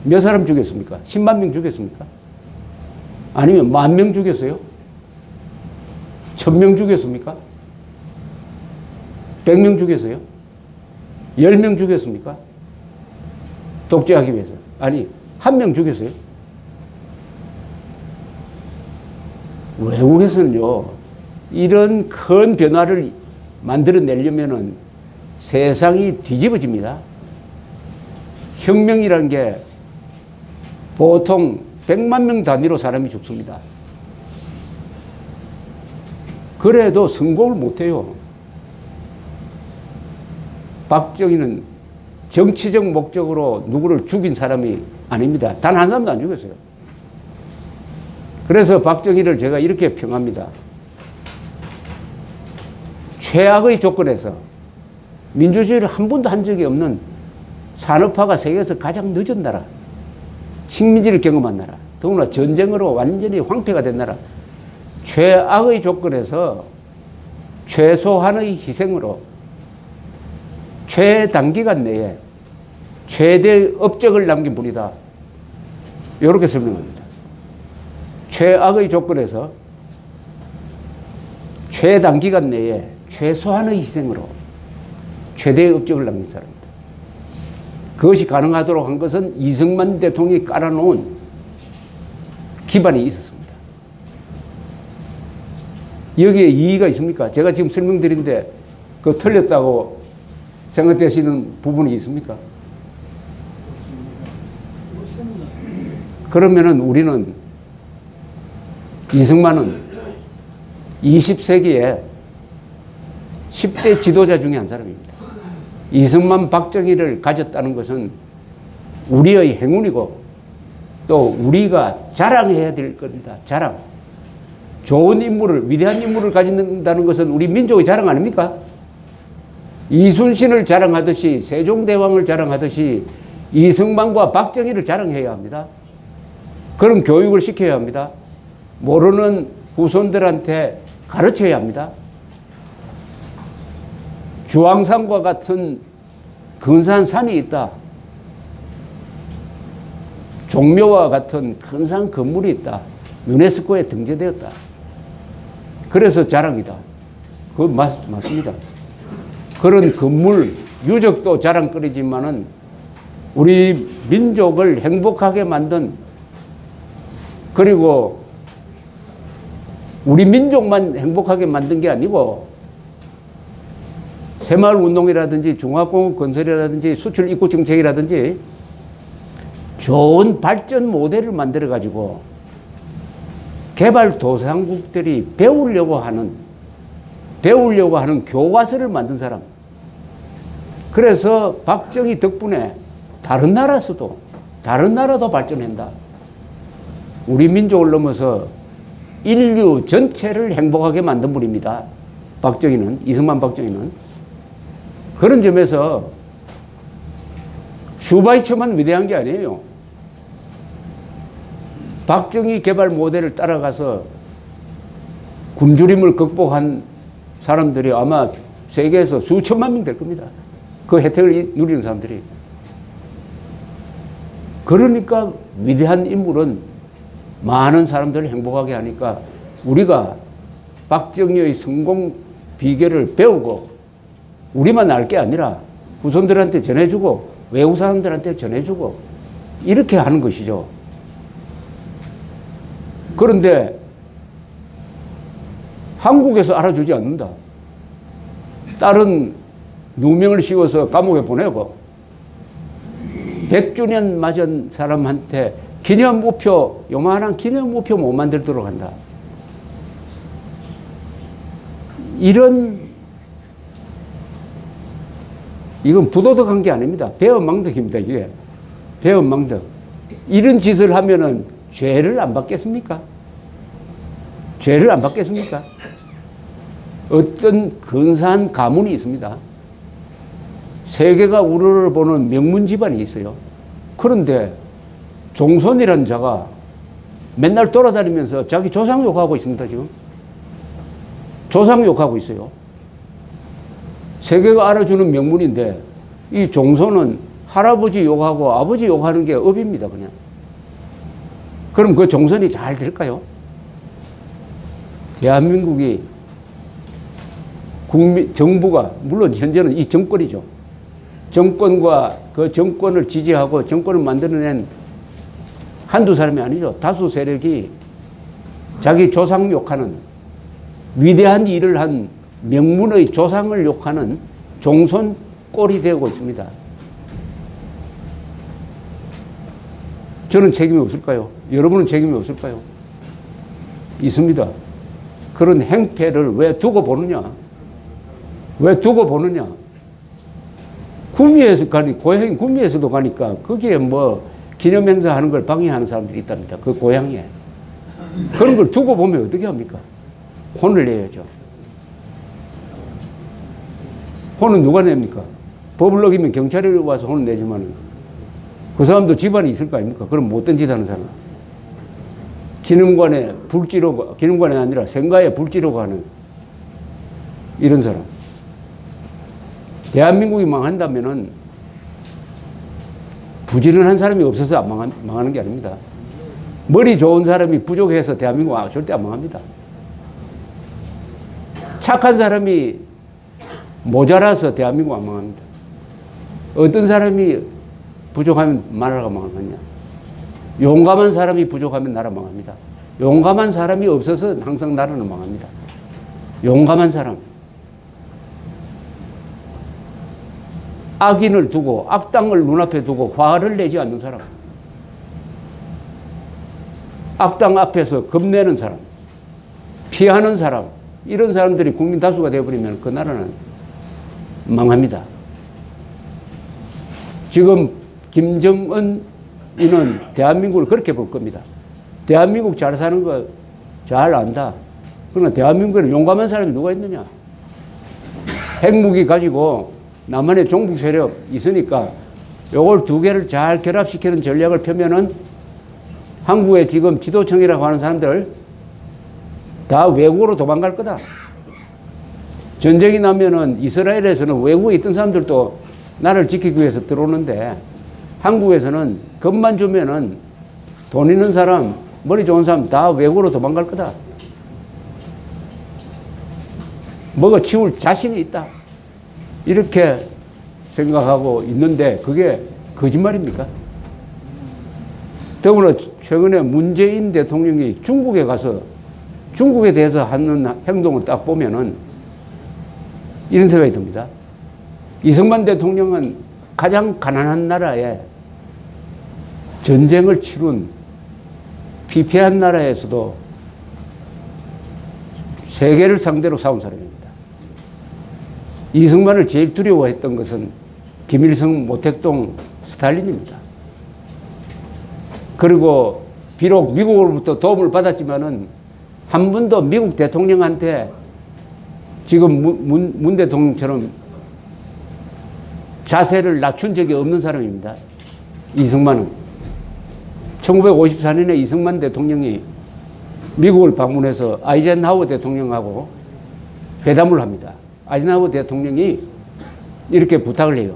몇 사람 죽였습니까? 10만 명 죽였습니까? 아니면 10,000명 죽였어요? 1,000명 죽였습니까? 100명 죽였어요? 10명 죽였습니까? 독재하기 위해서. 아니, 1명 죽였어요? 외국에서는요, 이런 큰 변화를 만들어내려면은 세상이 뒤집어집니다. 혁명이라는 게 보통 100만 명 단위로 사람이 죽습니다. 그래도 성공을 못해요. 박정희는 정치적 목적으로 누구를 죽인 사람이 아닙니다. 단 한 사람도 안 죽였어요. 그래서 박정희를 제가 이렇게 평합니다. 최악의 조건에서 민주주의를 한 번도 한 적이 없는 산업화가 세계에서 가장 늦은 나라, 식민지를 경험한 나라, 더구나 전쟁으로 완전히 황폐가 된 나라, 최악의 조건에서 최소한의 희생으로 최단기간 내에 최대의 업적을 남긴 분이다. 이렇게 설명합니다. 최악의 조건에서 최단기간 내에 최소한의 희생으로 최대의 업적을 남긴 사람입니다. 그것이 가능하도록 한 것은 이승만 대통령이 깔아놓은 기반이 있었습니다. 여기에 이의가 있습니까? 제가 지금 설명드린데 그 틀렸다고 생각되시는 부분이 있습니까? 그러면은 우리는 이승만은 20세기에 10대 지도자 중에 한 사람입니다. 이승만, 박정희를 가졌다는 것은 우리의 행운이고 또 우리가 자랑해야 될 겁니다. 자랑. 좋은 인물을, 위대한 인물을 가진다는 것은 우리 민족의 자랑 아닙니까? 이순신을 자랑하듯이, 세종대왕을 자랑하듯이 이승만과 박정희를 자랑해야 합니다. 그런 교육을 시켜야 합니다. 모르는 후손들한테 가르쳐야 합니다. 주황산과 같은 근사한 산이 있다. 종묘와 같은 근사한 건물이 있다. 유네스코에 등재되었다. 그래서 자랑이다. 그건 맞습니다. 그런 건물, 유적도 자랑거리지만은 우리 민족을 행복하게 만든, 그리고 우리 민족만 행복하게 만든 게 아니고 새마을운동이라든지 중화공업 건설이라든지 수출 입국 정책이라든지 좋은 발전 모델을 만들어 가지고 개발도상국들이 배우려고 하는 교과서를 만든 사람. 그래서 박정희 덕분에 다른 나라도 발전한다. 우리 민족을 넘어서 인류 전체를 행복하게 만든 분입니다. 박정희는, 이승만 박정희는. 그런 점에서 슈바이처만 위대한 게 아니에요. 박정희 개발 모델을 따라가서 굶주림을 극복한 사람들이 아마 세계에서 수천만 명 될 겁니다. 그 혜택을 누리는 사람들이. 그러니까 위대한 인물은 많은 사람들을 행복하게 하니까 우리가 박정희의 성공 비결을 배우고 우리만 알 게 아니라 후손들한테 전해주고 외국 사람들한테 전해주고 이렇게 하는 것이죠. 그런데 한국에서 알아주지 않는다. 딸은 누명을 씌워서 감옥에 보내고 100주년 맞은 사람한테 기념우표, 요만한 기념우표 못 만들도록 한다. 이건 부도덕한 게 아닙니다. 배은망덕입니다, 이게. 배은망덕. 이런 짓을 하면은 죄를 안 받겠습니까? 죄를 안 받겠습니까? 어떤 근사한 가문이 있습니다. 세계가 우러러 보는 명문 집안이 있어요. 그런데 종손이라는 자가 맨날 돌아다니면서 자기 조상 욕하고 있습니다, 지금. 조상 욕하고 있어요. 세계가 알아주는 명문인데 이 종손은 할아버지 욕하고 아버지 욕하는 게 업입니다, 그냥. 그럼 그 종선이 잘 될까요? 대한민국이 정부가, 물론 현재는 이 정권이죠. 정권과 그 정권을 지지하고 정권을 만들어낸 한두 사람이 아니죠. 다수 세력이 자기 조상 욕하는, 위대한 일을 한 명문의 조상을 욕하는 종손 꼴이 되고 있습니다. 저는 책임이 없을까요? 여러분은 책임이 없을까요? 있습니다. 그런 행패를 왜 두고 보느냐? 왜 두고 보느냐? 구미에서 가니, 고향이 구미에서도 가니까 거기에 뭐 기념행사 하는 걸 방해하는 사람들이 있답니다. 그 고향에. 그런 걸 두고 보면 어떻게 합니까? 혼을 내야죠. 혼은 누가 냅니까? 법을 어기면 경찰이 와서 혼을 내지만 그 사람도 집안이 있을 거 아닙니까? 그럼 못된 짓 하는 사람. 기념관에 불 지르고, 기념관이 아니라 생가에 불 지르고 하는 이런 사람. 대한민국이 망한다면은 부지런한 사람이 없어서 망하는 게 아닙니다. 머리 좋은 사람이 부족해서 대한민국 절대 안 망합니다. 착한 사람이 모자라서 대한민국 안 망합니다. 어떤 사람이 부족하면 나라가 망하느냐? 용감한 사람이 부족하면 나라 망합니다. 용감한 사람이 없어서 항상 나라는 망합니다. 용감한 사람. 악인을 두고, 악당을 눈앞에 두고 화를 내지 않는 사람. 악당 앞에서 겁내는 사람. 피하는 사람. 이런 사람들이 국민 다수가 되어버리면 그 나라는 망합니다. 지금 김정은이는 대한민국을 그렇게 볼 겁니다. 대한민국 잘 사는 거 잘 안다. 그러나 대한민국에는 용감한 사람이 누가 있느냐? 핵무기 가지고 남한의 종북 세력 있으니까 요걸 두 개를 잘 결합시키는 전략을 펴면은 한국의 지금 지도층이라고 하는 사람들 다 외국으로 도망갈 거다. 전쟁이 나면은 이스라엘에서는 외국에 있던 사람들도 나라를 지키기 위해서 들어오는데 한국에서는 겁만 주면은 돈 있는 사람, 머리 좋은 사람 다 외국으로 도망갈 거다. 먹어 치울 자신이 있다. 이렇게 생각하고 있는데 그게 거짓말입니까? 더구나 최근에 문재인 대통령이 중국에 가서 중국에 대해서 하는 행동을 딱 보면은 이런 생각이 듭니다. 이승만 대통령은 가장 가난한 나라에 전쟁을 치룬 피폐한 나라에서도 세계를 상대로 싸운 사람입니다. 이승만을 제일 두려워했던 것은 김일성, 모택동, 스탈린입니다. 그리고 비록 미국으로부터 도움을 받았지만은 한 번도 미국 대통령한테 지금 문 대통령처럼 자세를 낮춘 적이 없는 사람입니다. 이승만은. 1954년에 이승만 대통령이 미국을 방문해서 아이젠하워 대통령하고 회담을 합니다. 아이젠하워 대통령이 이렇게 부탁을 해요.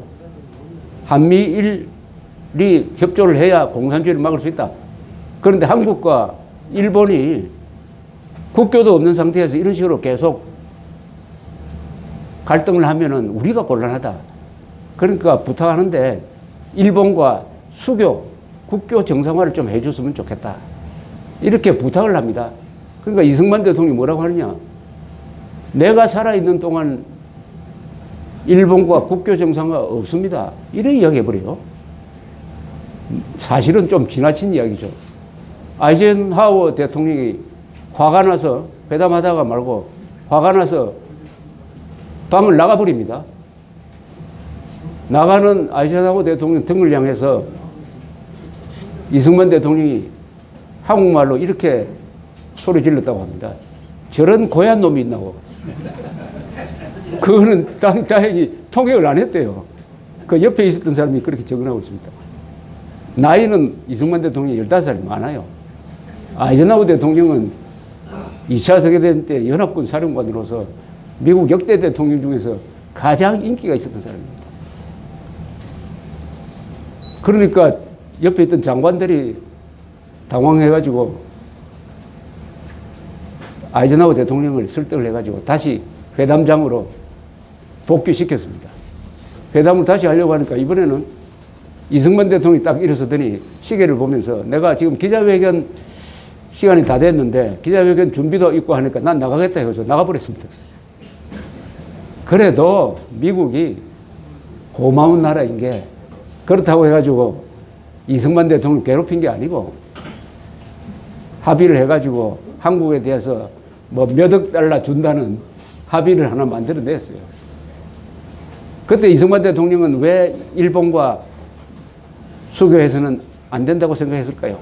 한미일이 협조를 해야 공산주의를 막을 수 있다. 그런데 한국과 일본이 국교도 없는 상태에서 이런 식으로 계속 갈등을 하면은 우리가 곤란하다. 그러니까 부탁하는데 일본과 수교, 국교 정상화를 좀 해줬으면 좋겠다. 이렇게 부탁을 합니다. 그러니까 이승만 대통령이 뭐라고 하느냐. 내가 살아있는 동안 일본과 국교 정상화 없습니다. 이런 이야기 해버려요. 사실은 좀 지나친 이야기죠. 아이젠하워 대통령이 화가 나서 회담하다가 말고 화가 나서 방을 나가버립니다. 나가는 아이젠하워 대통령 등을 향해서 이승만 대통령이 한국말로 이렇게 소리 질렀다고 합니다. 저런 고얀 놈이 있나고. 그거는 다행히 통역을 안 했대요. 그 옆에 있었던 사람이 그렇게 적응하고 있습니다. 나이는 이승만 대통령이 15살이 많아요. 아이젠하워 대통령은 2차 세계대전 때 연합군 사령관으로서 미국 역대 대통령 중에서 가장 인기가 있었던 사람입니다. 그러니까 옆에 있던 장관들이 당황해가지고 아이젠하워 대통령을 설득을 해가지고 다시 회담장으로 복귀시켰습니다. 회담을 다시 하려고 하니까 이번에는 이승만 대통령이 딱 일어서더니 시계를 보면서 내가 지금 기자회견 시간이 다 됐는데 기자회견 준비도 있고 하니까 난 나가겠다 해서 나가버렸습니다. 그래도 미국이 고마운 나라인 게 그렇다고 해가지고 이승만 대통령 괴롭힌 게 아니고 합의를 해가지고 한국에 대해서 뭐 몇 억 달러 준다는 합의를 하나 만들어냈어요. 그때 이승만 대통령은 왜 일본과 수교해서는 안 된다고 생각했을까요?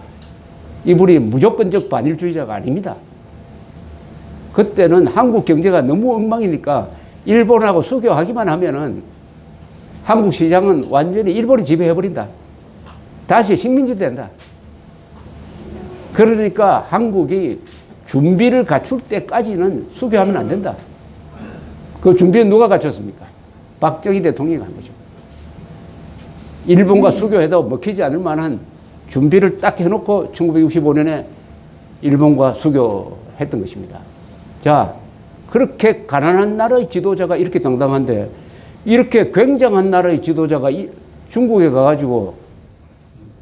이분이 무조건적 반일주의자가 아닙니다. 그때는 한국 경제가 너무 엉망이니까 일본하고 수교하기만 하면은 한국 시장은 완전히 일본이 지배해버린다. 다시 식민지 된다. 그러니까 한국이 준비를 갖출 때까지는 수교하면 안 된다. 그 준비는 누가 갖췄습니까? 박정희 대통령이 한 거죠. 일본과 수교해도 먹히지 않을 만한 준비를 딱 해놓고 1965년에 일본과 수교했던 것입니다. 자, 그렇게 가난한 나라의 지도자가 이렇게 당당한데 이렇게 굉장한 나라의 지도자가 중국에 가가지고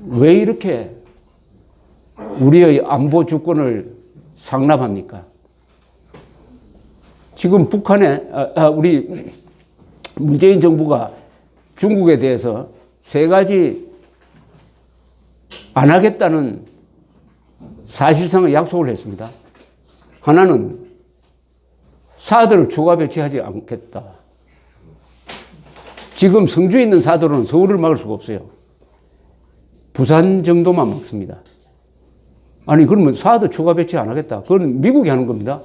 왜 이렇게 우리의 안보 주권을 상납합니까? 지금 북한에 우리 문재인 정부가 중국에 대해서 세 가지 안 하겠다는 사실상의 약속을 했습니다. 하나는 사드를 추가 배치하지 않겠다. 지금 성주에 있는 사드로는 서울을 막을 수가 없어요. 부산 정도만 막습니다. 아니 그러면 사드 추가 배치 안 하겠다. 그건 미국이 하는 겁니다.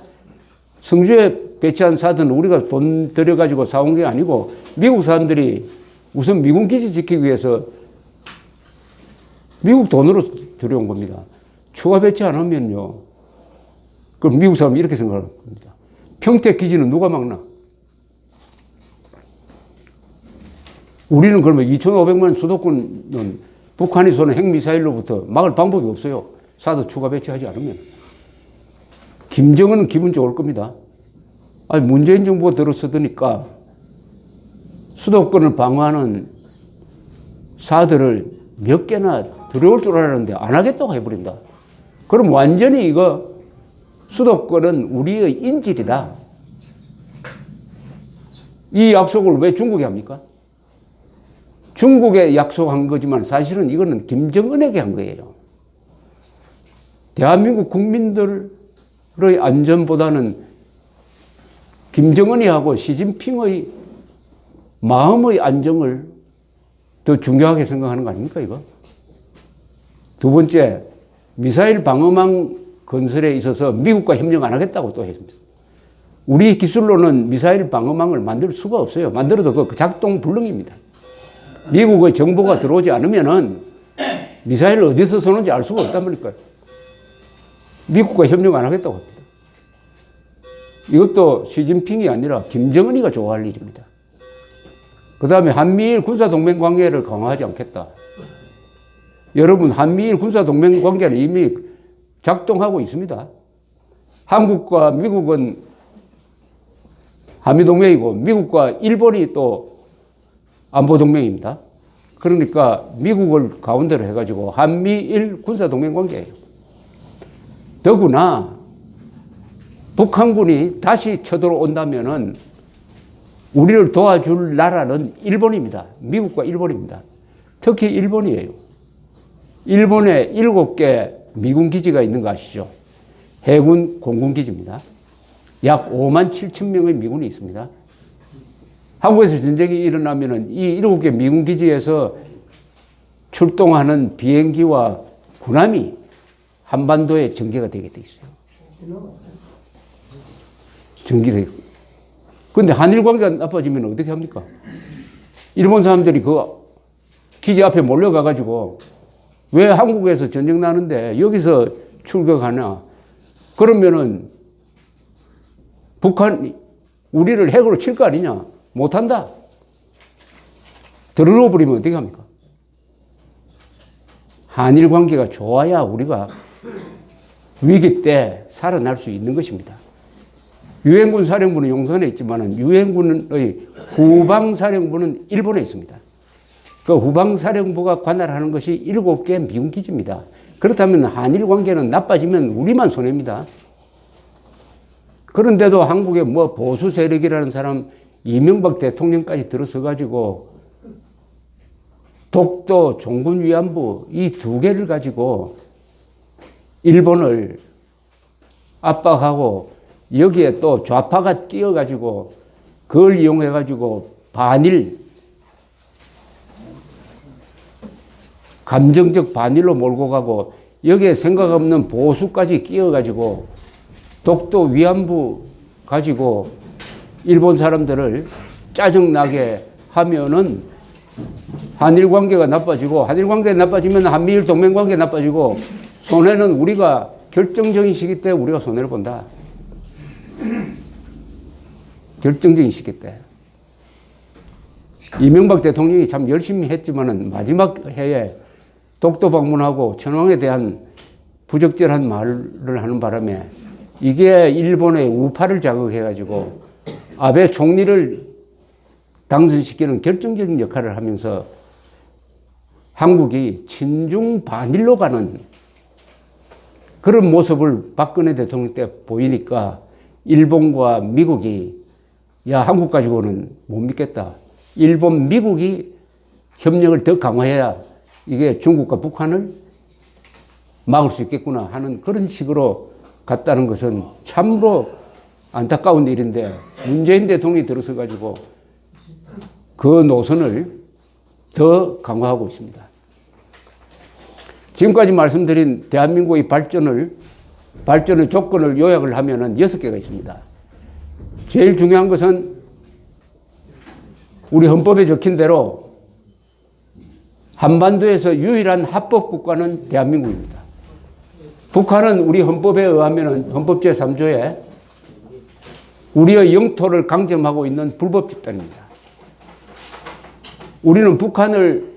성주에 배치한 사드는 우리가 돈 들여가지고 사온 게 아니고 미국 사람들이 우선 미군 기지 지키기 위해서 미국 돈으로 들여온 겁니다. 추가 배치 안 하면요. 그럼 미국 사람이 이렇게 생각할 겁니다. 평택 기지는 누가 막나? 우리는 그러면 2,500만 수도권은 북한이 쏘는 핵미사일로부터 막을 방법이 없어요. 사드 추가 배치하지 않으면. 김정은은 기분 좋을 겁니다. 아니, 문재인 정부가 들어서더니까 수도권을 방어하는 사드를 몇 개나 들어올 줄 알았는데 안 하겠다고 해버린다. 그럼 완전히 이거 수도권은 우리의 인질이다. 이 약속을 왜 중국에 합니까? 중국에 약속한 거지만 사실은 이거는 김정은에게 한 거예요. 대한민국 국민들의 안전보다는 김정은이 하고 시진핑의 마음의 안정을 더 중요하게 생각하는 거 아닙니까, 이거? 두 번째, 미사일 방어망 건설에 있어서 미국과 협력 안 하겠다고 또 했습니다. 우리 기술로는 미사일 방어망을 만들 수가 없어요. 만들어도 그 작동 불능입니다. 미국의 정보가 들어오지 않으면은 미사일을 어디서 쏘는지 알 수가 없단 말일까요? 미국과 협력 안 하겠다고 합니다. 이것도 시진핑이 아니라 김정은이가 좋아할 일입니다. 그 다음에 한미일 군사동맹 관계를 강화하지 않겠다. 여러분, 한미일 군사동맹 관계는 이미 작동하고 있습니다. 한국과 미국은 한미동맹이고 미국과 일본이 또 안보동맹입니다. 그러니까 미국을 가운데로 해가지고 한미일 군사동맹 관계예요. 더구나 북한군이 다시 쳐들어온다면은 우리를 도와줄 나라는 일본입니다. 미국과 일본입니다. 특히 일본이에요. 일본에 7개 미군 기지가 있는 거 아시죠? 해군 공군기지입니다. 약 5만 7천 명의 미군이 있습니다. 한국에서 전쟁이 일어나면은 이 7개 미군 기지에서 출동하는 비행기와 군함이 한반도에 전개가 되게 돼 있어요. 전개돼 있고. 근데 한일 관계가 나빠지면 어떻게 합니까? 일본 사람들이 그 기지 앞에 몰려가가지고 왜 한국에서 전쟁 나는데 여기서 출격하나? 그러면은 북한 우리를 핵으로 칠 거 아니냐? 못한다. 들어놓아 버리면 어떻게 합니까? 한일 관계가 좋아야 우리가 위기 때 살아날 수 있는 것입니다. 유엔군 사령부는 용선에 있지만 유엔군의 후방사령부는 일본에 있습니다. 그 후방사령부가 관할하는 것이 7개 미군 기지입니다. 그렇다면 한일 관계는 나빠지면 우리만 손해입니다. 그런데도 한국의 뭐 보수 세력이라는 사람 이명박 대통령까지 들어서가지고 독도, 종군 위안부 이 2개를 가지고 일본을 압박하고 여기에 또 좌파가 끼어가지고 그걸 이용해가지고 반일, 감정적 반일로 몰고 가고 여기에 생각 없는 보수까지 끼어가지고 독도 위안부 가지고 일본 사람들을 짜증나게 하면은 한일 관계가 나빠지고 한일 관계가 나빠지면 한미일 동맹 관계가 나빠지고 손해는 우리가 결정적인 시기 때 우리가 손해를 본다. 결정적인 시기 때. 이명박 대통령이 참 열심히 했지만은 마지막 해에 독도 방문하고 천황에 대한 부적절한 말을 하는 바람에 이게 일본의 우파를 자극해가지고 아베 총리를 당선시키는 결정적인 역할을 하면서 한국이 친중 반일로 가는 그런 모습을 박근혜 대통령 때 보이니까 일본과 미국이 야, 한국 가지고는 못 믿겠다. 일본, 미국이 협력을 더 강화해야 이게 중국과 북한을 막을 수 있겠구나 하는 그런 식으로 갔다는 것은 참으로 안타까운 일인데 문재인 대통령이 들어서 가지고 그 노선을 더 강화하고 있습니다. 지금까지 말씀드린 대한민국의 발전의 조건을 요약을 하면은 6개가 있습니다. 제일 중요한 것은 우리 헌법에 적힌 대로 한반도에서 유일한 합법 국가는 대한민국입니다. 북한은 우리 헌법에 의하면 헌법 제3조에 우리의 영토를 강점하고 있는 불법 집단입니다. 우리는 북한을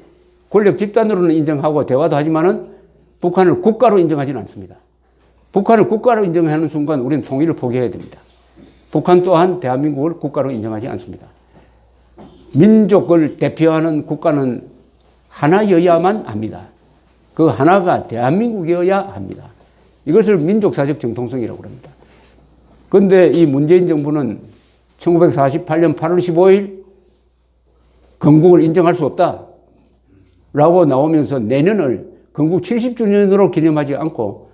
권력 집단으로는 인정하고 대화도 하지만은 북한을 국가로 인정하지는 않습니다. 북한을 국가로 인정하는 순간 우리는 통일을 포기해야 됩니다. 북한 또한 대한민국을 국가로 인정하지 않습니다. 민족을 대표하는 국가는 하나여야만 합니다. 그 하나가 대한민국이어야 합니다. 이것을 민족사적 정통성이라고 합니다. 그런데 이 문재인 정부는 1948년 8월 15일 건국을 인정할 수 없다 라고 나오면서 내년을 건국 70주년으로 기념하지 않고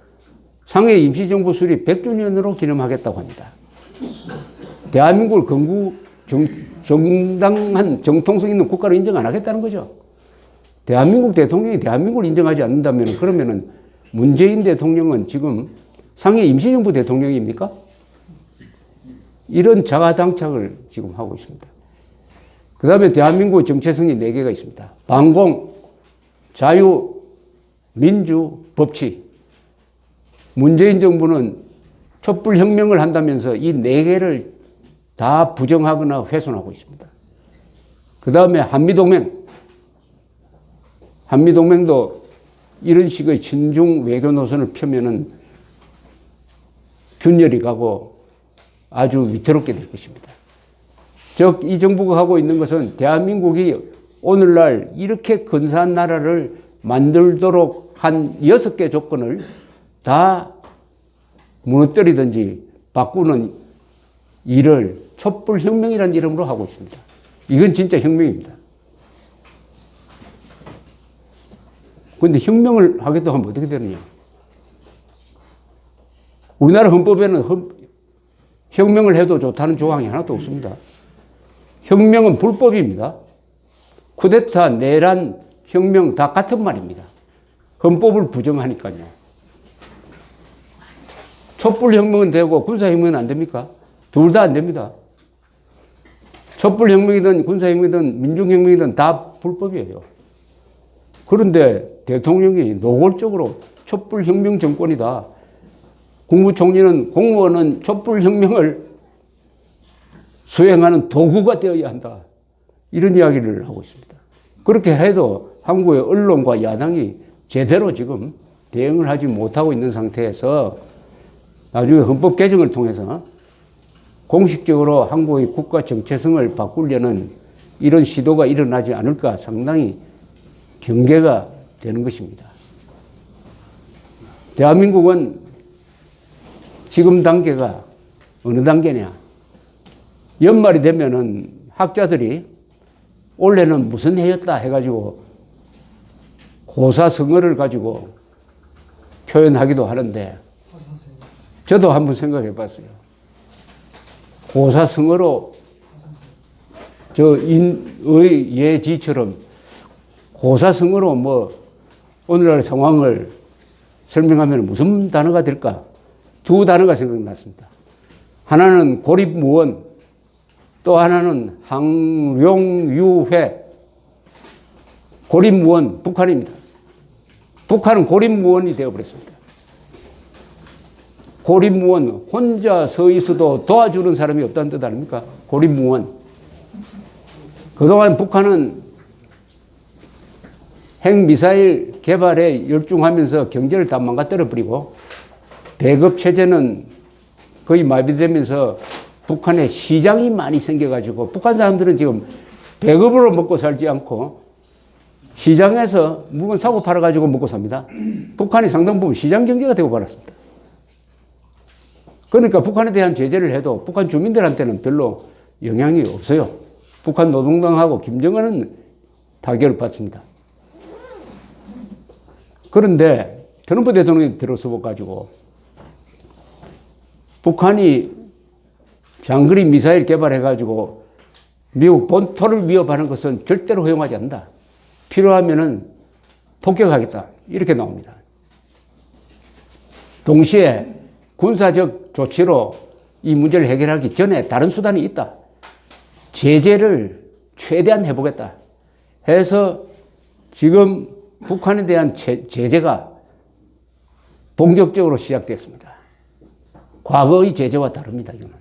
상해 임시정부 수립 100주년으로 기념하겠다고 합니다. 대한민국을 건국 정당한 정통성 있는 국가로 인정 안 하겠다는 거죠. 대한민국 대통령이 대한민국을 인정하지 않는다면 그러면은 문재인 대통령은 지금 상해 임시정부 대통령입니까? 이런 자가당착을 지금 하고 있습니다. 그 다음에 대한민국 정체성이 4개가 있습니다. 반공, 자유, 민주, 법치. 문재인 정부는 촛불혁명을 한다면서 이 4개를 다 부정하거나 훼손하고 있습니다. 그 다음에 한미동맹. 한미동맹도 이런 식의 친중 외교 노선을 펴면은 균열이 가고 아주 위태롭게 될 것입니다. 즉, 이 정부가 하고 있는 것은 대한민국이 오늘날 이렇게 근사한 나라를 만들도록 한 6개 조건을 다 무너뜨리든지 바꾸는 일을 촛불혁명이라는 이름으로 하고 있습니다. 이건 진짜 혁명입니다. 그런데 혁명을 하겠다고 하면 어떻게 되느냐? 우리나라 헌법에는 혁명을 해도 좋다는 조항이 하나도 없습니다. 혁명은 불법입니다. 쿠데타, 내란, 혁명 다 같은 말입니다. 헌법을 부정하니까요. 촛불혁명은 되고 군사혁명은 안 됩니까? 둘 다 안 됩니다. 촛불혁명이든 군사혁명이든 민중혁명이든 다 불법이에요. 그런데 대통령이 노골적으로 촛불혁명 정권이다. 국무총리는 공무원은 촛불혁명을 수행하는 도구가 되어야 한다. 이런 이야기를 하고 있습니다. 그렇게 해도 한국의 언론과 야당이 제대로 지금 대응을 하지 못하고 있는 상태에서 나중에 헌법 개정을 통해서 공식적으로 한국의 국가 정체성을 바꾸려는 이런 시도가 일어나지 않을까 상당히 경계가 되는 것입니다. 대한민국은 지금 단계가 어느 단계냐? 연말이 되면은 학자들이 올해는 무슨 해였다 해가지고 고사성어를 가지고 표현하기도 하는데 저도 한번 생각해 봤어요. 고사성어로 저 인의 예지처럼 고사성어로 뭐 오늘날 상황을 설명하면 무슨 단어가 될까? 두 단어가 생각났습니다. 하나는 고립무원, 또 하나는 항룡유회. 고립무원, 북한입니다. 북한은 고립무원이 되어버렸습니다. 고립무원, 혼자 서 있어도 도와주는 사람이 없다는 뜻 아닙니까? 고립무원. 그동안 북한은 핵미사일 개발에 열중하면서 경제를 다 망가뜨려버리고 배급체제는 거의 마비되면서 북한에 시장이 많이 생겨가지고 북한 사람들은 지금 배급으로 먹고 살지 않고 시장에서 물건 사고 팔아가지고 먹고 삽니다. 북한이 상당 부분 시장 경제가 되고 말았습니다. 그러니까 북한에 대한 제재를 해도 북한 주민들한테는 별로 영향이 없어요. 북한 노동당하고 김정은은 타격을 받습니다. 그런데 트럼프 대통령이 들어서 가지고 북한이 장거리 미사일 개발해가지고 미국 본토를 위협하는 것은 절대로 허용하지 않는다. 필요하면은 폭격하겠다. 이렇게 나옵니다. 동시에 군사적 조치로 이 문제를 해결하기 전에 다른 수단이 있다. 제재를 최대한 해보겠다. 해서 지금 북한에 대한 제재가 본격적으로 시작됐습니다. 과거의 제재와 다릅니다. 이거는.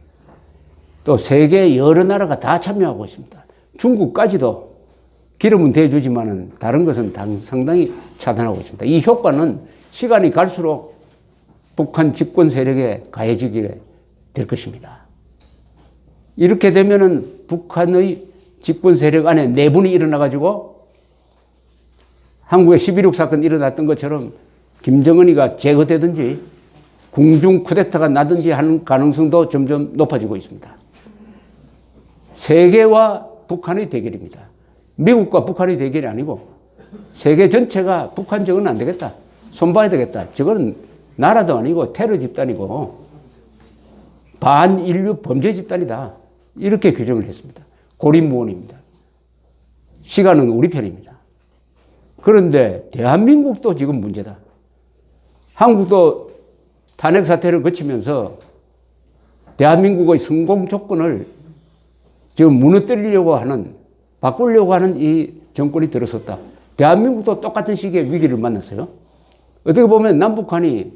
또 세계 여러 나라가 다 참여하고 있습니다. 중국까지도 기름은 대주지만은 다른 것은 상당히 차단하고 있습니다. 이 효과는 시간이 갈수록 북한 집권 세력에 가해지게 될 것입니다. 이렇게 되면은 북한의 집권 세력 안에 내분이 일어나가지고 한국에 11.6 사건 일어났던 것처럼 김정은이가 제거되든지 궁중 쿠데타가 나든지 하는 가능성도 점점 높아지고 있습니다. 세계와 북한의 대결입니다. 미국과 북한의 대결이 아니고 세계 전체가 북한 저거는 안 되겠다. 손봐야 되겠다. 저거는 나라도 아니고 테러 집단이고 반인류 범죄 집단이다. 이렇게 규정을 했습니다. 고립무원입니다. 시간은 우리 편입니다. 그런데 대한민국도 지금 문제다. 한국도 탄핵 사태를 거치면서 대한민국의 성공 조건을 지금 무너뜨리려고 하는, 바꾸려고 하는 이 정권이 들어섰다. 대한민국도 똑같은 시기에 위기를 만났어요. 어떻게 보면 남북한이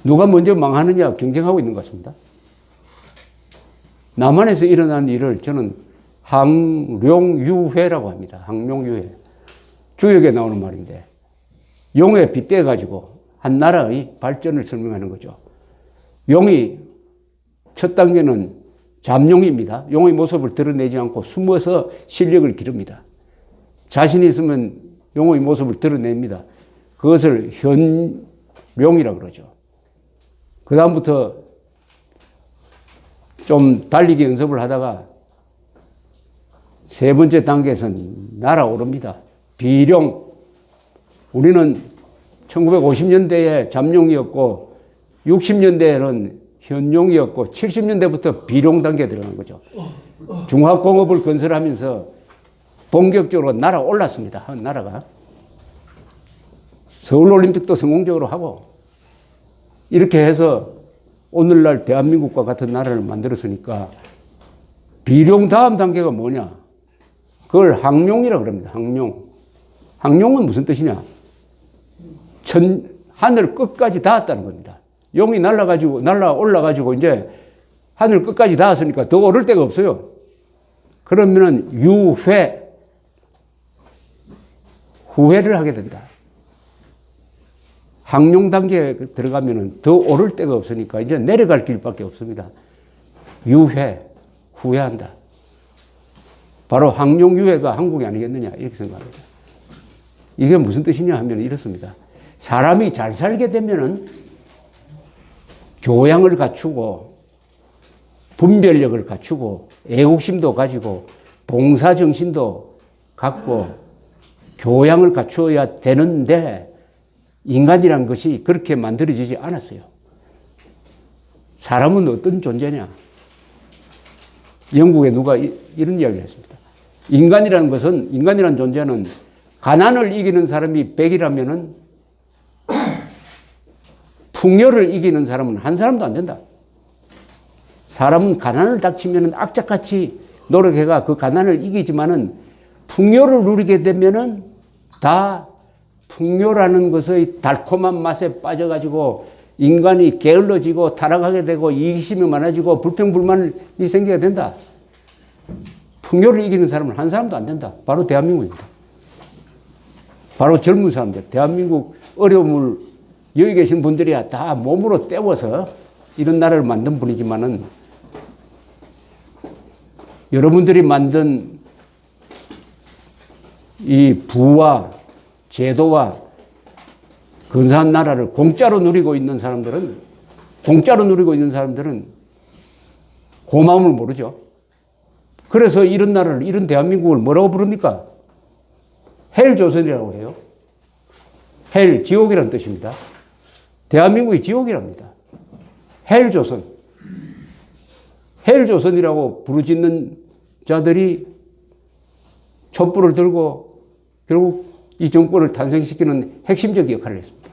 누가 먼저 망하느냐 경쟁하고 있는 것 같습니다. 남한에서 일어난 일을 저는 항룡유회라고 합니다. 항룡유회. 주역에 나오는 말인데 용에 빗대가지고 한 나라의 발전을 설명하는 거죠. 용이 첫 단계는 잠룡입니다. 용의 모습을 드러내지 않고 숨어서 실력을 기릅니다. 자신이 있으면 용의 모습을 드러냅니다. 그것을 현룡이라고 그러죠. 그 다음부터 좀 달리기 연습을 하다가 세 번째 단계에서는 날아오릅니다. 비룡. 우리는 1950년대에 잠룡이었고 60년대에는 현룡이었고 70년대부터 비룡 단계에 들어간 거죠. 중화공업을 건설하면서 본격적으로 날아올랐습니다. 한 나라가. 서울올림픽도 성공적으로 하고 이렇게 해서 오늘날 대한민국과 같은 나라를 만들었으니까 비룡 다음 단계가 뭐냐? 그걸 항룡이라고 그럽니다. 항룡. 항룡은 무슨 뜻이냐? 하늘 끝까지 닿았다는 겁니다. 용이 올라가지고 이제 하늘 끝까지 닿았으니까 더 오를 데가 없어요. 그러면은 후회를 하게 된다. 항용 단계에 들어가면은 더 오를 데가 없으니까 이제 내려갈 길밖에 없습니다. 유회, 후회한다. 바로 항용 유회가 한국이 아니겠느냐 이렇게 생각합니다. 이게 무슨 뜻이냐 하면 이렇습니다. 사람이 잘 살게 되면은 교양을 갖추고 분별력을 갖추고 애국심도 가지고 봉사정신도 갖고 교양을 갖추어야 되는데 인간이란 것이 그렇게 만들어지지 않았어요. 사람은 어떤 존재냐? 영국에 누가 이런 이야기를 했습니다. 인간이라는 존재는 가난을 이기는 사람이 100이라면은 풍요를 이기는 사람은 한 사람도 안 된다. 사람은 가난을 닥치면은 악착같이 노력해가 그 가난을 이기지만은 풍요를 누리게 되면은 다 풍요라는 것의 달콤한 맛에 빠져가지고 인간이 게을러지고 타락하게 되고 이기심이 많아지고 불평불만이 생기게 된다. 풍요를 이기는 사람은 한 사람도 안 된다. 바로 대한민국입니다. 바로 젊은 사람들. 대한민국 어려움을 여기 계신 분들이야 다 몸으로 때워서 이런 나라를 만든 분이지만은 여러분들이 만든 이 부와 제도와 근사한 나라를 공짜로 누리고 있는 사람들은 고마움을 모르죠. 그래서 이런 나라를, 이런 대한민국을 뭐라고 부릅니까? 헬조선이라고 해요. 헬, 지옥이라는 뜻입니다. 대한민국이 지옥이랍니다. 헬조선. 헬조선이라고 부르짖는 자들이 촛불을 들고 결국 이 정권을 탄생시키는 핵심적 역할을 했습니다.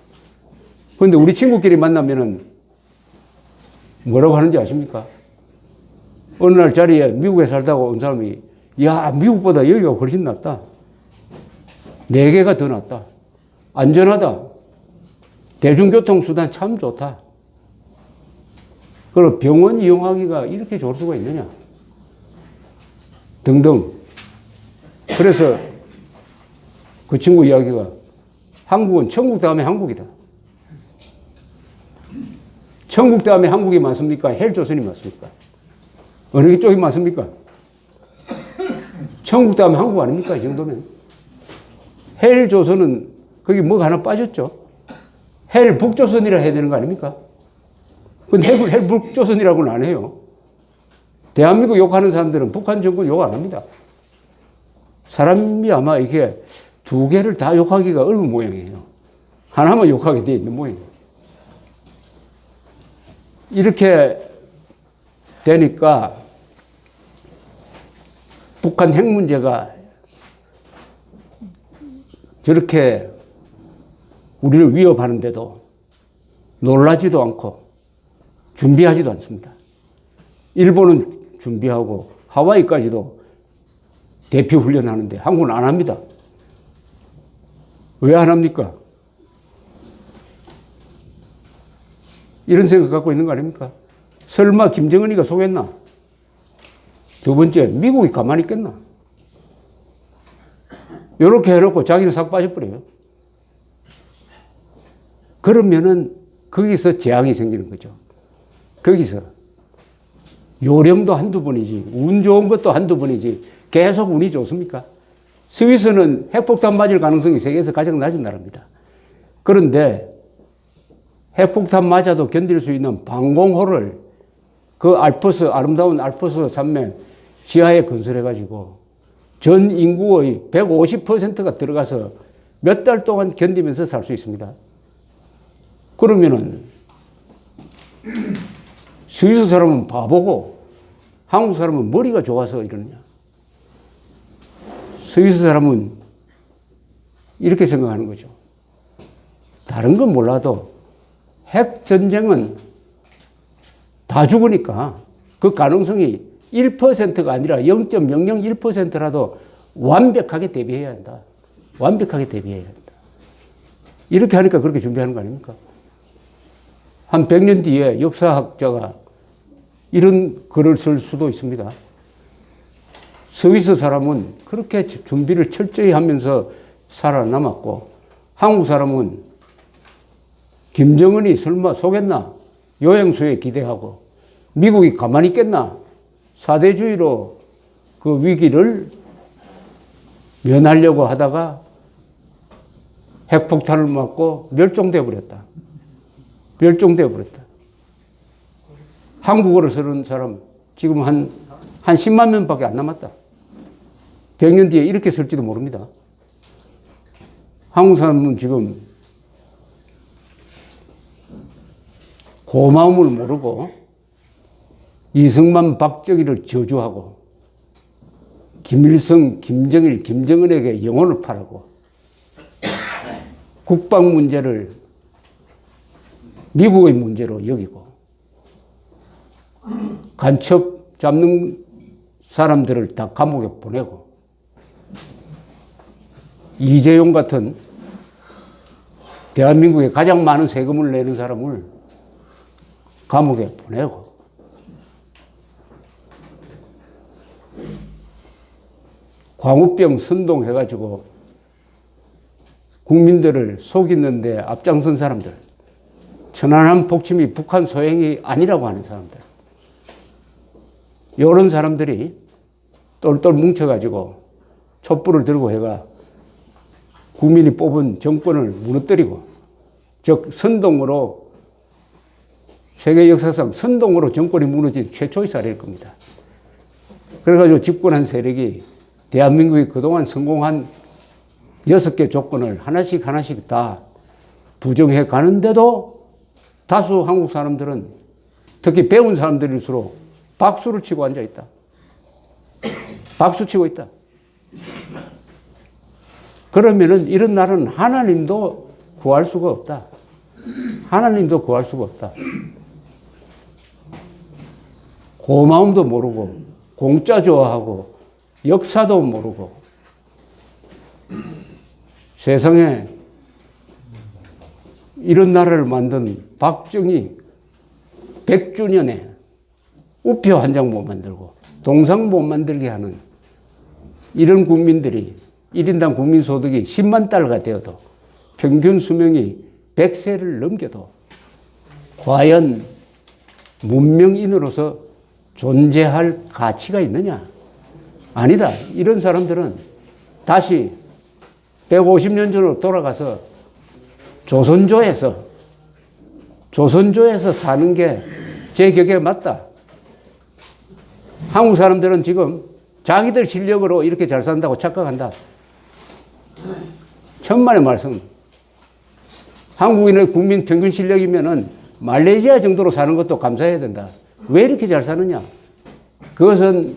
그런데 우리 친구끼리 만나면은 뭐라고 하는지 아십니까? 어느 날 자리에 미국에 살다가 온 사람이 야, 미국보다 여기가 훨씬 낫다. 4개가 더 낫다. 안전하다. 대중교통수단 참 좋다. 그리고 병원 이용하기가 이렇게 좋을 수가 있느냐. 등등. 그래서 그 친구 이야기가 한국은 천국 다음에 한국이다. 천국 다음에 한국이 맞습니까? 헬조선이 맞습니까? 어느 쪽이 맞습니까? 천국 다음에 한국 아닙니까? 이 정도면. 헬조선은 거기 뭐가 하나 빠졌죠. 헬북조선이라 해야 되는 거 아닙니까? 근데 헬북조선이라고는 안 해요. 대한민국 욕하는 사람들은 북한 정권 욕 안 합니다. 사람이 아마 이게 2개를 다 욕하기가 어려운 모양이에요. 하나만 욕하게 되어 있는 모양이에요. 이렇게 되니까 북한 핵 문제가 저렇게 우리를 위협하는데도 놀라지도 않고 준비하지도 않습니다. 일본은 준비하고 하와이까지도 대피 훈련하는데 한국은 안 합니다. 왜 안 합니까? 이런 생각 갖고 있는 거 아닙니까? 설마 김정은이가 속였나? 두 번째, 미국이 가만히 있겠나? 이렇게 해놓고 자기는 싹 빠져버려요. 그러면은 거기서 재앙이 생기는 거죠. 거기서 요령도 한두 번이지, 운 좋은 것도 한두 번이지, 계속 운이 좋습니까? 스위스는 핵폭탄 맞을 가능성이 세계에서 가장 낮은 나라입니다. 그런데 핵폭탄 맞아도 견딜 수 있는 방공호를 그 아름다운 알프스 산맥 지하에 건설해가지고 전 인구의 150%가 들어가서 몇 달 동안 견디면서 살 수 있습니다. 그러면은 스위스 사람은 바보고 한국 사람은 머리가 좋아서 이러느냐. 스위스 사람은 이렇게 생각하는 거죠. 다른 건 몰라도 핵전쟁은 다 죽으니까 그 가능성이 1%가 아니라 0.001%라도 완벽하게 대비해야 한다. 완벽하게 대비해야 한다. 이렇게 하니까 그렇게 준비하는 거 아닙니까? 한 100년 뒤에 역사학자가 이런 글을 쓸 수도 있습니다. 스위스 사람은 그렇게 준비를 철저히 하면서 살아남았고 한국 사람은 김정은이 설마 속였나? 요행수에 기대하고. 미국이 가만히 있겠나? 사대주의로 그 위기를 면하려고 하다가 핵폭탄을 맞고 멸종되어 버렸다. 멸종되어 버렸다. 한국어를 쓰는 사람 지금 한 10만 명밖에 안 남았다. 100년 뒤에 이렇게 쓸지도 모릅니다. 한국 사람은 지금 고마움을 모르고 이승만, 박정희를 저주하고 김일성, 김정일, 김정은에게 영혼을 팔고 국방 문제를 미국의 문제로 여기고 간첩 잡는 사람들을 다 감옥에 보내고 이재용 같은 대한민국에 가장 많은 세금을 내는 사람을 감옥에 보내고 광우병 선동해가지고 국민들을 속이는데 앞장선 사람들, 천안함 폭침이 북한 소행이 아니라고 하는 사람들, 이런 사람들이 똘똘 뭉쳐가지고 촛불을 들고 해가 국민이 뽑은 정권을 무너뜨리고, 즉 선동으로 세계 역사상 선동으로 정권이 무너진 최초의 사례일 겁니다. 그래가지고 집권한 세력이 대한민국이 그동안 성공한 6개 조건을 하나씩 하나씩 다 부정해 가는데도 다수 한국 사람들은, 특히 배운 사람들일수록 박수를 치고 앉아 있다. 박수 치고 있다. 그러면은 이런 날은 하나님도 구할 수가 없다. 하나님도 구할 수가 없다. 고마움도 모르고, 공짜 좋아하고, 역사도 모르고, 세상에 이런 나라를 만든 박정희 100주년에 우표 한 장 못 만들고 동상 못 만들게 하는 이런 국민들이 1인당 국민소득이 10만 달러가 되어도 평균 수명이 100세를 넘겨도 과연 문명인으로서 존재할 가치가 있느냐? 아니다. 이런 사람들은 다시 150년 전으로 돌아가서 조선조에서 사는 게 제 격에 맞다. 한국 사람들은 지금 자기들 실력으로 이렇게 잘 산다고 착각한다. 천만의 말씀. 한국인의 국민 평균 실력이면은 말레이시아 정도로 사는 것도 감사해야 된다. 왜 이렇게 잘 사느냐? 그것은